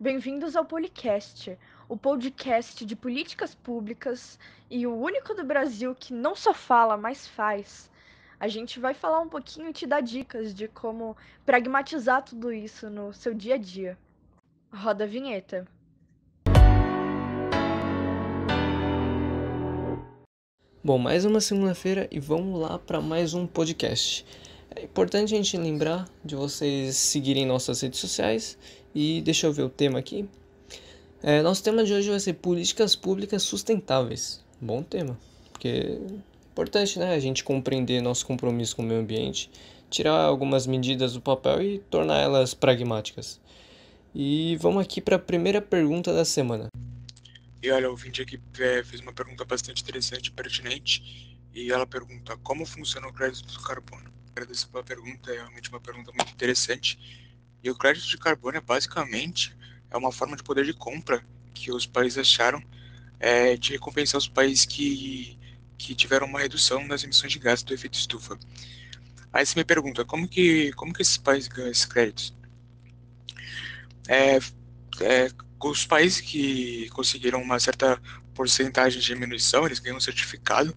Bem-vindos ao Policast, o podcast de políticas públicas e o único do Brasil que não só fala, mas faz. A gente vai falar um pouquinho e te dar dicas de como pragmatizar tudo isso no seu dia a dia. Roda a vinheta. Bom, mais uma segunda-feira e vamos lá para mais um podcast. É importante a gente lembrar de vocês seguirem nossas redes sociais e deixa eu ver o tema aqui. Nosso tema de hoje vai ser políticas públicas sustentáveis. Bom tema, porque é importante, né, a gente compreender nosso compromisso com o meio ambiente, tirar algumas medidas do papel e tornar elas pragmáticas. E vamos aqui para a primeira pergunta da semana. E olha, o ouvinte aqui fez uma pergunta bastante interessante e pertinente, e ela pergunta como funciona o crédito do carbono. Agradeço pela pergunta, é realmente uma pergunta muito interessante. E o crédito de carbono basicamente uma forma de poder de compra que os países acharam de recompensar os países que tiveram uma redução nas emissões de gases do efeito estufa. Aí você me pergunta, como que esses países ganham esses créditos? Os países que conseguiram uma certa porcentagem de diminuição, eles ganham um certificado,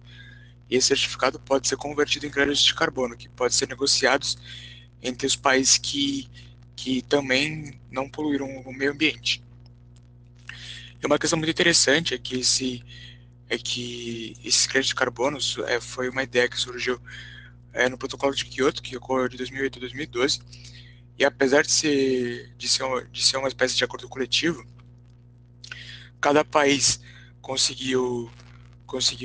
e esse certificado pode ser convertido em créditos de carbono, que pode ser negociados entre os países que também não poluíram o meio ambiente. E uma questão muito interessante que esses créditos de carbono foi uma ideia que surgiu no protocolo de Kyoto, que ocorreu de 2008 a 2012, e apesar de ser uma espécie de acordo coletivo, cada país conseguiu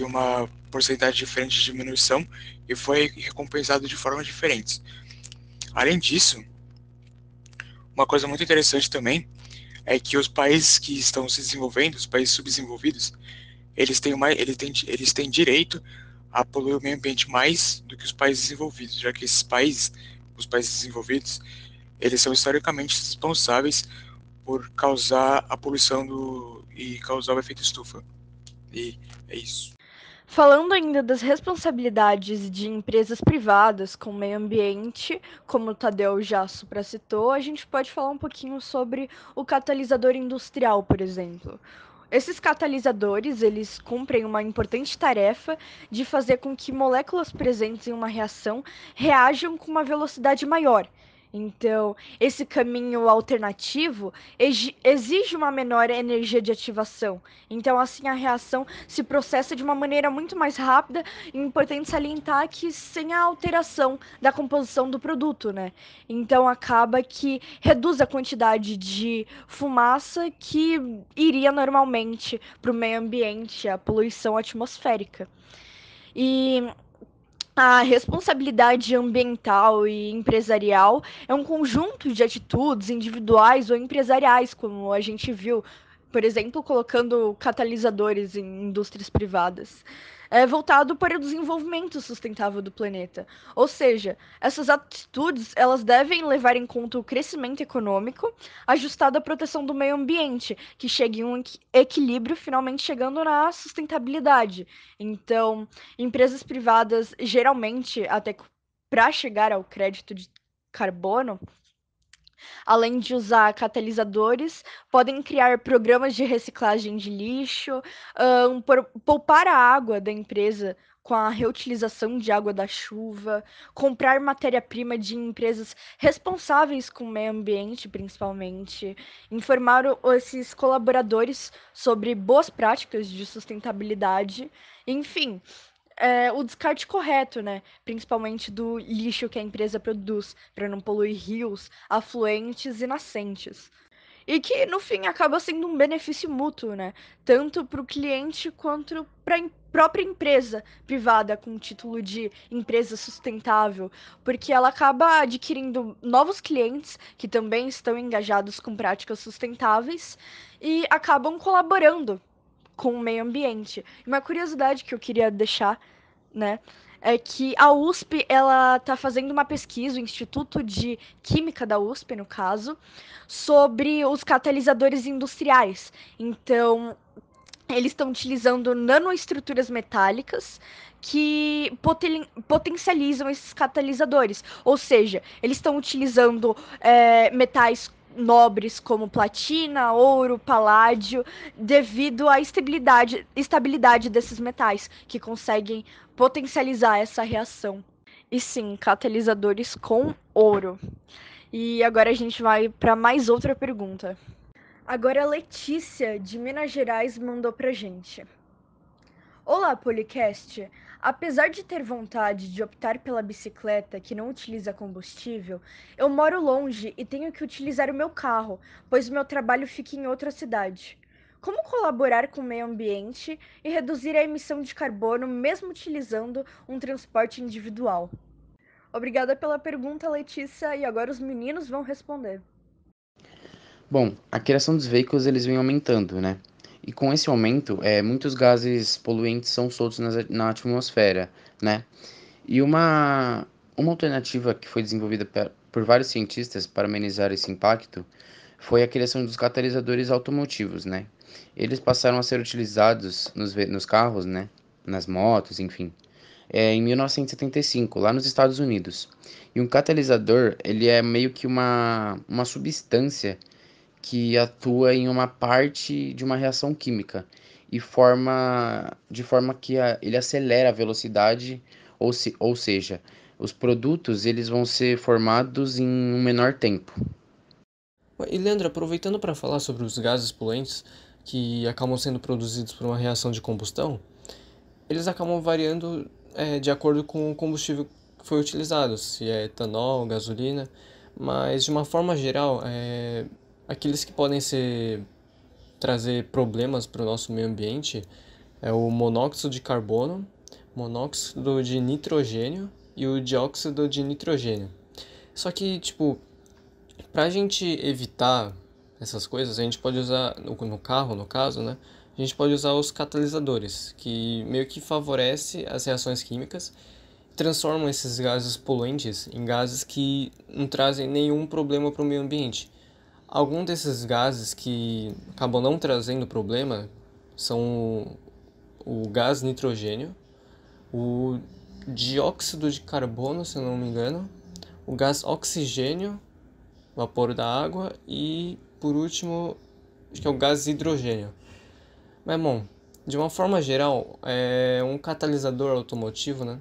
uma porcentagem diferente de diminuição e foi recompensado de formas diferentes. Além disso, uma coisa muito interessante também é que os países que estão se desenvolvendo, os países subdesenvolvidos, eles têm direito a poluir o meio ambiente mais do que os países desenvolvidos, já que os países desenvolvidos, eles são historicamente responsáveis por causar a poluição e causar o efeito estufa. E é isso. Falando ainda das responsabilidades de empresas privadas com o meio ambiente, como o Tadeu já supracitou, a gente pode falar um pouquinho sobre o catalisador industrial, por exemplo. Esses catalisadores, eles cumprem uma importante tarefa de fazer com que moléculas presentes em uma reação reajam com uma velocidade maior. Então, esse caminho alternativo exige uma menor energia de ativação. Então, assim, a reação se processa de uma maneira muito mais rápida e importante salientar que sem a alteração da composição do produto, né? Então, acaba que reduz a quantidade de fumaça que iria normalmente para o meio ambiente, a poluição atmosférica. E a responsabilidade ambiental e empresarial é um conjunto de atitudes individuais ou empresariais, como a gente viu, por exemplo, colocando catalisadores em indústrias privadas, voltado para o desenvolvimento sustentável do planeta. Ou seja, essas atitudes elas devem levar em conta o crescimento econômico, ajustado à proteção do meio ambiente, que chegue em um equilíbrio, finalmente chegando na sustentabilidade. Então, empresas privadas, geralmente, até para chegar ao crédito de carbono, além de usar catalisadores, podem criar programas de reciclagem de lixo, poupar a água da empresa com a reutilização de água da chuva, comprar matéria-prima de empresas responsáveis com o meio ambiente, principalmente, informar esses colaboradores sobre boas práticas de sustentabilidade, enfim, o descarte correto, né? Principalmente do lixo que a empresa produz, para não poluir rios, afluentes e nascentes. E que, no fim, acaba sendo um benefício mútuo, né? Tanto para o cliente quanto para a própria empresa privada com título de empresa sustentável, porque ela acaba adquirindo novos clientes que também estão engajados com práticas sustentáveis e acabam colaborando com o meio ambiente. E uma curiosidade que eu queria deixar, né, é que a USP ela está fazendo uma pesquisa, o Instituto de Química da USP, no caso, sobre os catalisadores industriais. Então, eles estão utilizando nanoestruturas metálicas que potencializam esses catalisadores. Ou seja, eles estão utilizando metais nobres como platina, ouro, paládio, devido à estabilidade desses metais, que conseguem potencializar essa reação. E sim, catalisadores com ouro. E agora a gente vai para mais outra pergunta. Agora a Letícia, de Minas Gerais, mandou pra gente. Olá, Policast! Apesar de ter vontade de optar pela bicicleta que não utiliza combustível, eu moro longe e tenho que utilizar o meu carro, pois meu trabalho fica em outra cidade. Como colaborar com o meio ambiente e reduzir a emissão de carbono mesmo utilizando um transporte individual? Obrigada pela pergunta, Letícia, e agora os meninos vão responder. Bom, a criação dos veículos eles vem aumentando, né? E com esse aumento, muitos gases poluentes são soltos na atmosfera, né? E uma alternativa que foi desenvolvida por vários cientistas para amenizar esse impacto foi a criação dos catalisadores automotivos, né? Eles passaram a ser utilizados nos carros, né? Nas motos, enfim, em 1975, lá nos Estados Unidos. E um catalisador, ele é meio que uma substância que atua em uma parte de uma reação química de forma que ele acelera a velocidade, ou seja, os produtos eles vão ser formados em um menor tempo. E Leandro, aproveitando para falar sobre os gases poluentes que acabam sendo produzidos por uma reação de combustão, eles acabam variando de acordo com o combustível que foi utilizado, se é etanol, gasolina, mas de uma forma geral, aqueles que podem trazer problemas para o nosso meio ambiente é o monóxido de carbono, monóxido de nitrogênio e o dióxido de nitrogênio. Só que, tipo, para a gente evitar essas coisas, a gente pode usar, no carro, no caso, né? A gente pode usar os catalisadores, que meio que favorece as reações químicas e transformam esses gases poluentes em gases que não trazem nenhum problema para o meio ambiente. Alguns desses gases que acabam não trazendo problema são o gás nitrogênio, o dióxido de carbono, se eu não me engano, o gás oxigênio, vapor da água e, por último, acho que é o gás hidrogênio. Mas, bom, de uma forma geral, um catalisador automotivo, né?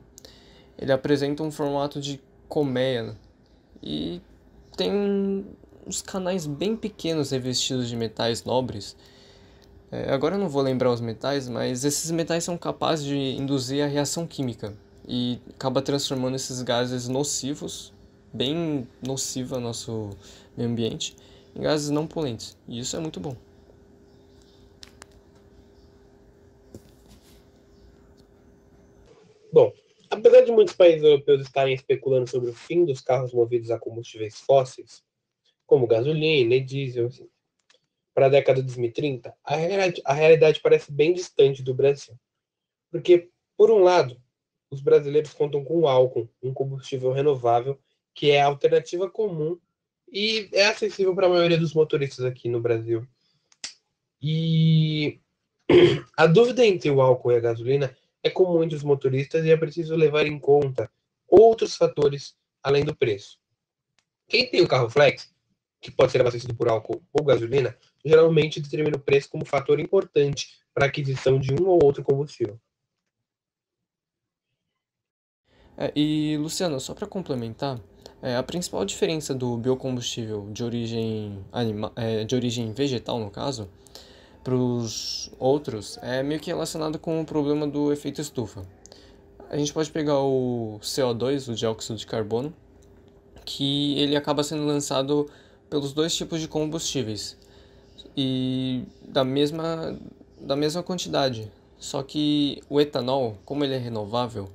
Ele apresenta um formato de colmeia, né? E tem uns canais bem pequenos revestidos de metais nobres. Agora eu não vou lembrar os metais, mas esses metais são capazes de induzir a reação química e acaba transformando esses gases nocivos, bem nocivos ao nosso meio ambiente, em gases não poluentes. E isso é muito bom. Bom, apesar de muitos países europeus estarem especulando sobre o fim dos carros movidos a combustíveis fósseis, como gasolina e diesel, assim, para a década de 2030, a realidade parece bem distante do Brasil. Porque, por um lado, os brasileiros contam com o álcool, um combustível renovável, que é a alternativa comum e é acessível para a maioria dos motoristas aqui no Brasil. E a dúvida entre o álcool e a gasolina é comum entre os motoristas e é preciso levar em conta outros fatores além do preço. Quem tem o carro flex, que pode ser abastecido por álcool ou gasolina, geralmente determina o preço como fator importante para a aquisição de um ou outro combustível. E, Luciano, só para complementar, a principal diferença do biocombustível de origem vegetal, no caso, para os outros, é meio que relacionado com o problema do efeito estufa. A gente pode pegar o CO2, o dióxido de carbono, que ele acaba sendo lançado pelos dois tipos de combustíveis e da mesma quantidade. Só que o etanol, como ele é renovável,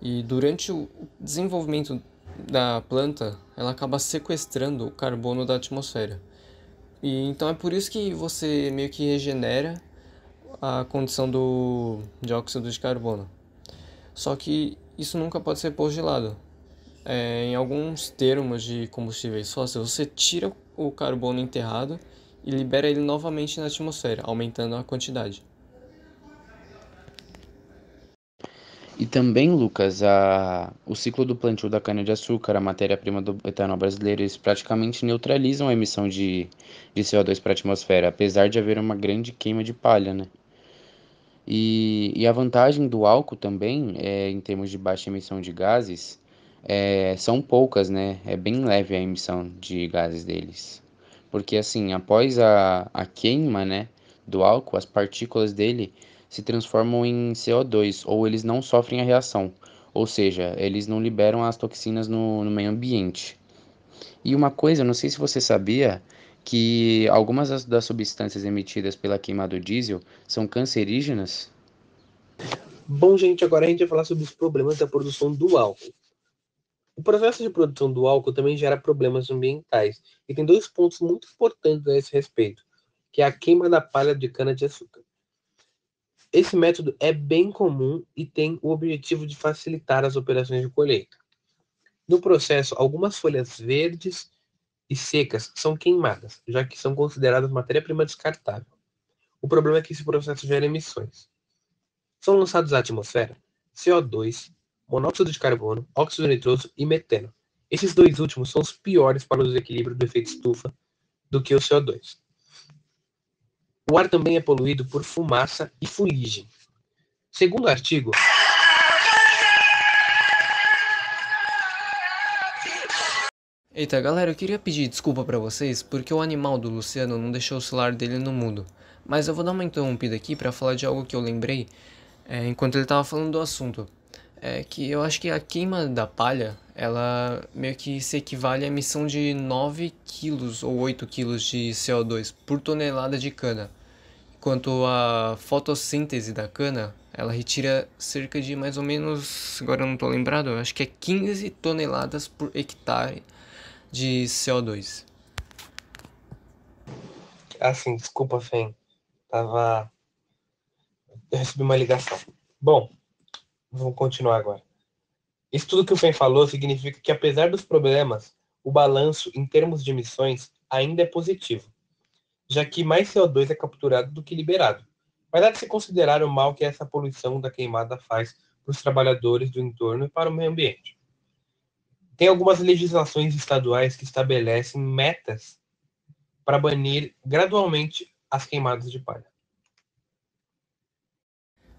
e durante o desenvolvimento da planta, ela acaba sequestrando o carbono da atmosfera. E então é por isso que você meio que regenera a condição do dióxido de carbono. Só que isso nunca pode ser posto de lado. Em alguns termos de combustíveis fósseis, você tira o carbono enterrado e libera ele novamente na atmosfera, aumentando a quantidade. E também, Lucas, o ciclo do plantio da cana-de-açúcar, a matéria-prima do etanol brasileiro, eles praticamente neutralizam a emissão de CO2 para a atmosfera, apesar de haver uma grande queima de palha, né? E a vantagem do álcool também, em termos de baixa emissão de gases, são poucas, né? É bem leve a emissão de gases deles. Porque assim, após a queima, né, do álcool, as partículas dele se transformam em CO2, ou eles não sofrem a reação. Ou seja, eles não liberam as toxinas no meio ambiente. E uma coisa, não sei se você sabia, que algumas das substâncias emitidas pela queima do diesel são cancerígenas. Bom, gente, agora a gente vai falar sobre os problemas da produção do álcool. O processo de produção do álcool também gera problemas ambientais. E tem dois pontos muito importantes a esse respeito, que é a queima da palha de cana-de-açúcar. Esse método é bem comum e tem o objetivo de facilitar as operações de colheita. No processo, algumas folhas verdes e secas são queimadas, já que são consideradas matéria-prima descartável. O problema é que esse processo gera emissões. São lançados à atmosfera CO2, monóxido de carbono, óxido nitroso e metano. Esses dois últimos são os piores para o desequilíbrio do efeito estufa do que o CO2. O ar também é poluído por fumaça e fuligem. Segundo o artigo, Eita, galera, eu queria pedir desculpa pra vocês porque o animal do Luciano não deixou o celular dele no mudo. Mas eu vou dar uma interrompida aqui pra falar de algo que eu lembrei enquanto ele tava falando do assunto. É que eu acho que a queima da palha, ela meio que se equivale à emissão de 9 quilos ou 8 quilos de CO2 por tonelada de cana. Enquanto a fotossíntese da cana, ela retira cerca de mais ou menos, agora eu não tô lembrado, eu acho que é 15 toneladas por hectare de CO2. assim, desculpa, Fen, eu recebi uma ligação. Bom, vamos continuar agora. Isso tudo que o Fen falou significa que, apesar dos problemas, o balanço em termos de emissões ainda é positivo, já que mais CO2 é capturado do que liberado. Mas há de se considerar o mal que essa poluição da queimada faz para os trabalhadores do entorno e para o meio ambiente. Tem algumas legislações estaduais que estabelecem metas para banir gradualmente as queimadas de palha.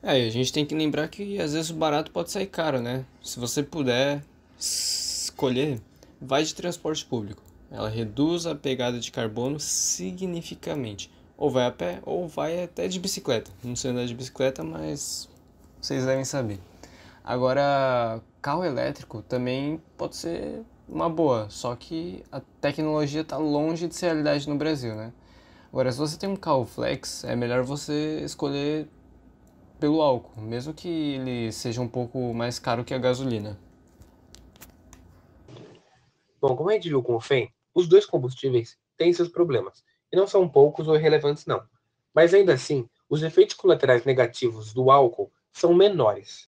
E a gente tem que lembrar que às vezes o barato pode sair caro, né? Se você puder escolher, vai de transporte público. Ela reduz a pegada de carbono significativamente. Ou vai a pé, ou vai até de bicicleta. Não sei andar de bicicleta, mas vocês devem saber. Agora, carro elétrico também pode ser uma boa, só que a tecnologia está longe de ser realidade no Brasil, né? Agora, se você tem um carro flex, é melhor você escolher pelo álcool, mesmo que ele seja um pouco mais caro que a gasolina. Bom, como a gente viu com o FEM, os dois combustíveis têm seus problemas, e não são poucos ou irrelevantes não. Mas ainda assim, os efeitos colaterais negativos do álcool são menores.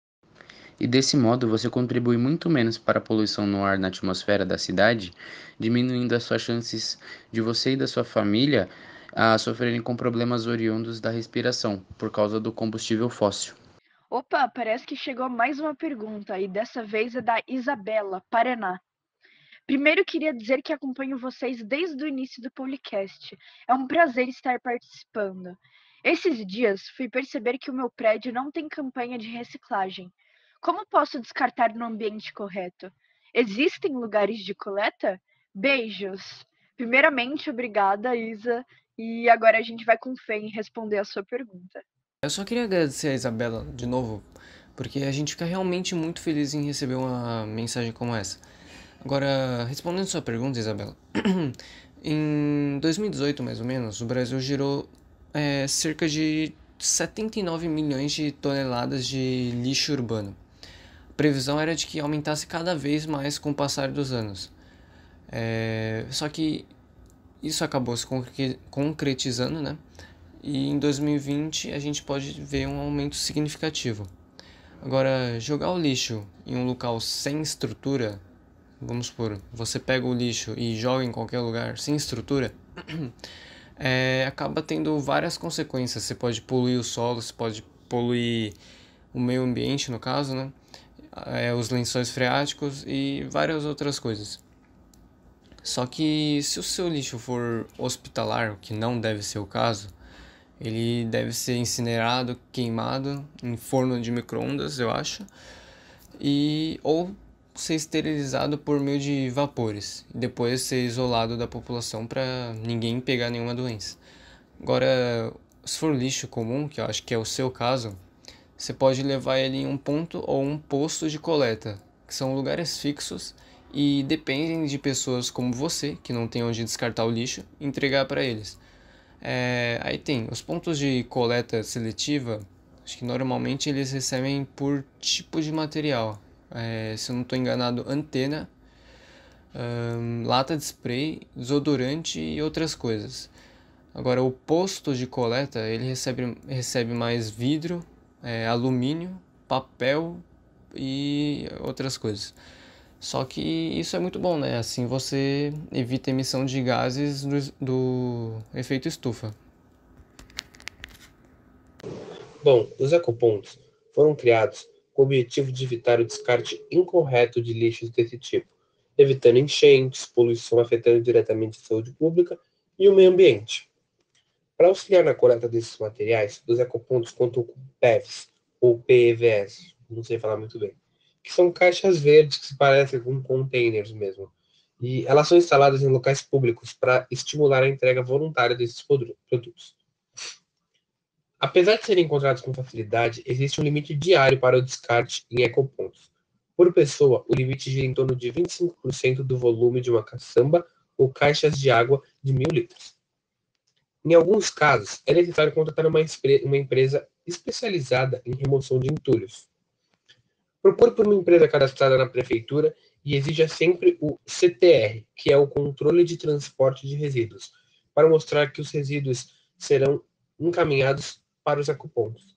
E desse modo você contribui muito menos para a poluição no ar na atmosfera da cidade, diminuindo as suas chances de você e da sua família a sofrerem com problemas oriundos da respiração, por causa do combustível fóssil. Opa, parece que chegou mais uma pergunta e dessa vez é da Isabela, Paraná. Primeiro, queria dizer que acompanho vocês desde o início do podcast. É um prazer estar participando. Esses dias, fui perceber que o meu prédio não tem campanha de reciclagem. Como posso descartar no ambiente correto? Existem lugares de coleta? Beijos! Primeiramente, obrigada, Isa. E agora a gente vai com fé em responder a sua pergunta. Eu só queria agradecer a Isabela de novo, porque a gente fica realmente muito feliz em receber uma mensagem como essa. Agora, respondendo sua pergunta, Isabela, em 2018, mais ou menos, o Brasil gerou cerca de 79 milhões de toneladas de lixo urbano. A previsão era de que aumentasse cada vez mais com o passar dos anos. Só que isso acabou se concretizando, né? E em 2020 a gente pode ver um aumento significativo. Agora, jogar o lixo em um local sem estrutura, vamos supor, você pega o lixo e joga em qualquer lugar sem estrutura, acaba tendo várias consequências. Você pode poluir o solo, você pode poluir o meio ambiente, no caso, né? Os lençóis freáticos e várias outras coisas. Só que se o seu lixo for hospitalar, o que não deve ser o caso, ele deve ser incinerado, queimado em forno de micro-ondas, eu acho, ou ser esterilizado por meio de vapores, e depois ser isolado da população para ninguém pegar nenhuma doença. Agora, se for lixo comum, que eu acho que é o seu caso, você pode levar ele em um ponto ou um posto de coleta, que são lugares fixos e dependem de pessoas como você, que não tem onde descartar o lixo, entregar para eles. Aí tem os pontos de coleta seletiva, acho que normalmente eles recebem por tipo de material. Se eu não estou enganado, antena, lata de spray, desodorante e outras coisas. Agora, o posto de coleta, ele recebe mais vidro, alumínio, papel e outras coisas. Só que isso é muito bom, né? Assim você evita a emissão de gases do efeito estufa. Bom, os ecopontos foram criados com o objetivo de evitar o descarte incorreto de lixos desse tipo, evitando enchentes, poluição afetando diretamente a saúde pública e o meio ambiente. Para auxiliar na coleta desses materiais, os ecopontos contam com PEVs, ou PEVs, não sei falar muito bem, que são caixas verdes que se parecem com containers mesmo. E elas são instaladas em locais públicos para estimular a entrega voluntária desses produtos. Apesar de serem encontrados com facilidade, existe um limite diário para o descarte em ecopontos. Por pessoa, o limite gira em torno de 25% do volume de uma caçamba ou caixas de água de 1.000 litros. Em alguns casos, é necessário contratar uma empresa especializada em remoção de entulhos. Propor por uma empresa cadastrada na prefeitura e exija sempre o CTR, que é o Controle de Transporte de Resíduos, para mostrar que os resíduos serão encaminhados para os ecopontos.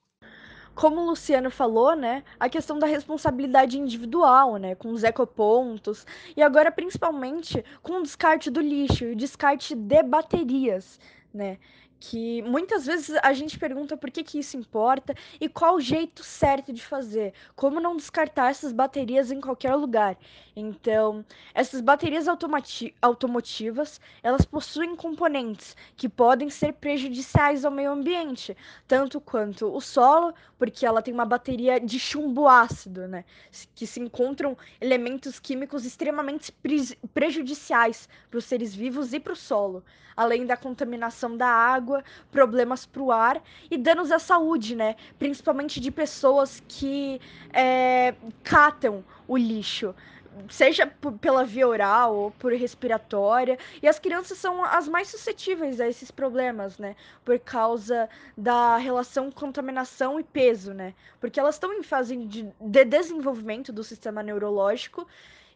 Como o Luciano falou, né, a questão da responsabilidade individual, né, com os ecopontos, e agora principalmente com o descarte do lixo e o descarte de baterias, né, que muitas vezes a gente pergunta por que isso importa e qual o jeito certo de fazer, como não descartar essas baterias em qualquer lugar. Então, essas baterias automotivas, elas possuem componentes que podem ser prejudiciais ao meio ambiente, tanto quanto o solo, porque ela tem uma bateria de chumbo ácido, né? Que se encontram elementos químicos extremamente prejudiciais para os seres vivos e para o solo, além da contaminação da água, problemas para o ar e danos à saúde, né? Principalmente de pessoas que catam o lixo, seja pela via oral ou por respiratória, e as crianças são as mais suscetíveis a esses problemas, né? Por causa da relação contaminação e peso, né? Porque elas estão em fase de desenvolvimento do sistema neurológico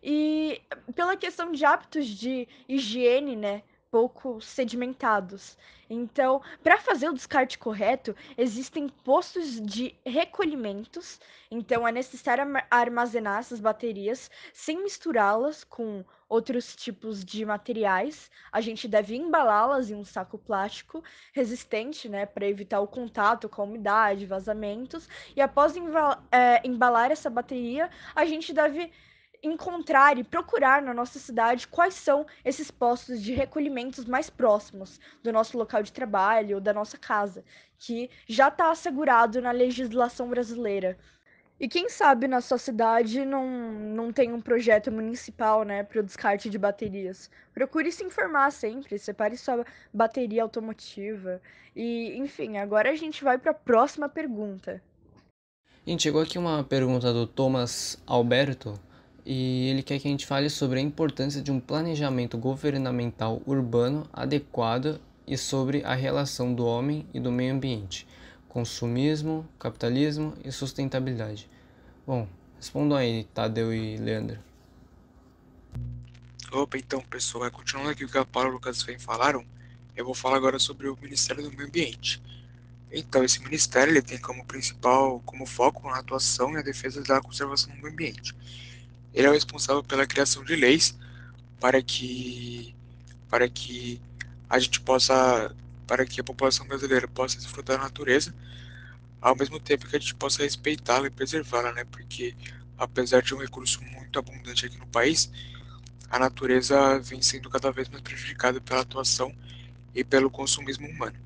e pela questão de hábitos de higiene, né? Pouco sedimentados. Então, para fazer o descarte correto, existem postos de recolhimentos. Então, é necessário armazenar essas baterias sem misturá-las com outros tipos de materiais. A gente deve embalá-las em um saco plástico resistente, né, para evitar o contato com a umidade, vazamentos. E após embalar essa bateria, a gente deve encontrar e procurar na nossa cidade quais são esses postos de recolhimentos mais próximos do nosso local de trabalho ou da nossa casa, que já está assegurado na legislação brasileira. E quem sabe na sua cidade não tem um projeto municipal, né, para o descarte de baterias. Procure se informar sempre, separe sua bateria automotiva. E, enfim, agora a gente vai para a próxima pergunta. Gente, chegou aqui uma pergunta do Thomas Alberto e ele quer que a gente fale sobre a importância de um planejamento governamental urbano adequado e sobre a relação do homem e do meio ambiente, consumismo, capitalismo e sustentabilidade. Bom, respondam aí, Tadeu e Leandro. Opa, então, pessoal, continuando aqui o que a Paula e o Lucas Fein falaram, eu vou falar agora sobre o Ministério do Meio Ambiente. Então, esse ministério ele tem como foco a atuação e a defesa da conservação do meio ambiente. Ele é o responsável pela criação de leis para que a gente possa para que a população brasileira possa desfrutar da natureza, ao mesmo tempo que a gente possa respeitá-la e preservá-la, né? Porque apesar de um recurso muito abundante aqui no país, a natureza vem sendo cada vez mais prejudicada pela atuação e pelo consumismo humano.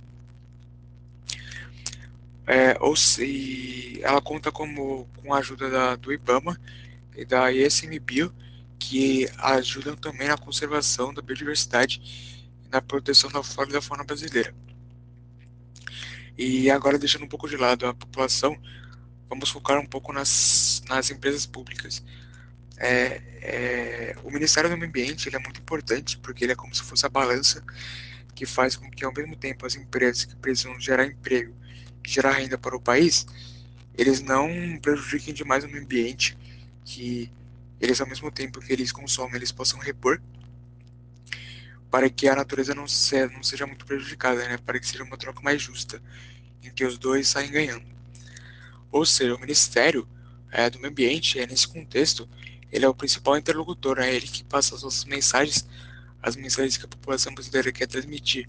Ela conta com a ajuda do IBAMA e da ICMBio, que ajudam também na conservação da biodiversidade e na proteção da flora e da fauna brasileira. E agora, deixando um pouco de lado a população, vamos focar um pouco nas empresas públicas. O Ministério do Meio Ambiente ele é muito importante, porque ele é como se fosse a balança que faz com que, ao mesmo tempo, as empresas que precisam gerar emprego e gerar renda para o país, eles não prejudiquem demais o meio ambiente, que eles, ao mesmo tempo que eles consomem, eles possam repor, para que a natureza não seja muito prejudicada, né? Para que seja uma troca mais justa, em que os dois saem ganhando. Ou seja, o Ministério do Meio Ambiente, nesse contexto, ele é o principal interlocutor, né? Ele que passa as suas mensagens, as mensagens que a população brasileira quer transmitir,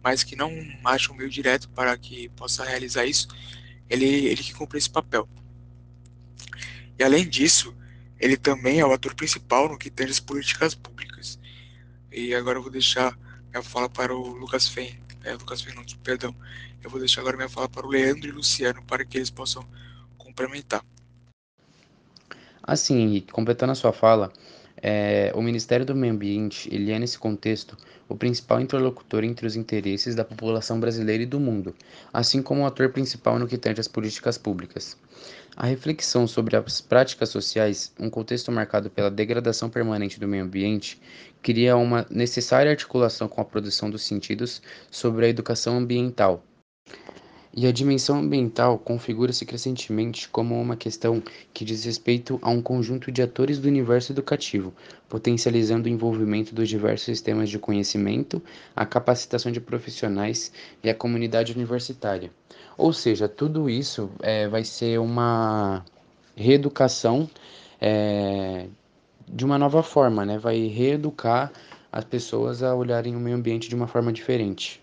mas que não acha um meio direto para que possa realizar isso, ele que cumpre esse papel. E além disso, ele também é o ator principal no que tange as políticas públicas. E agora eu vou deixar minha fala para o Lucas Fen, Lucas Fen, não, perdão. Eu vou deixar agora minha fala para o Leandro e o Luciano, para que eles possam complementar. Assim, Henrique, completando a sua fala, o Ministério do Meio Ambiente, ele é, nesse contexto, o principal interlocutor entre os interesses da população brasileira e do mundo, assim como o ator principal no que tange às políticas públicas. A reflexão sobre as práticas sociais, um contexto marcado pela degradação permanente do meio ambiente, cria uma necessária articulação com a produção dos sentidos sobre a educação ambiental. E a dimensão ambiental configura-se crescentemente como uma questão que diz respeito a um conjunto de atores do universo educativo, potencializando o envolvimento dos diversos sistemas de conhecimento, a capacitação de profissionais e a comunidade universitária. Ou seja, tudo isso vai ser uma reeducação de uma nova forma, né? Vai reeducar as pessoas a olharem o meio ambiente de uma forma diferente.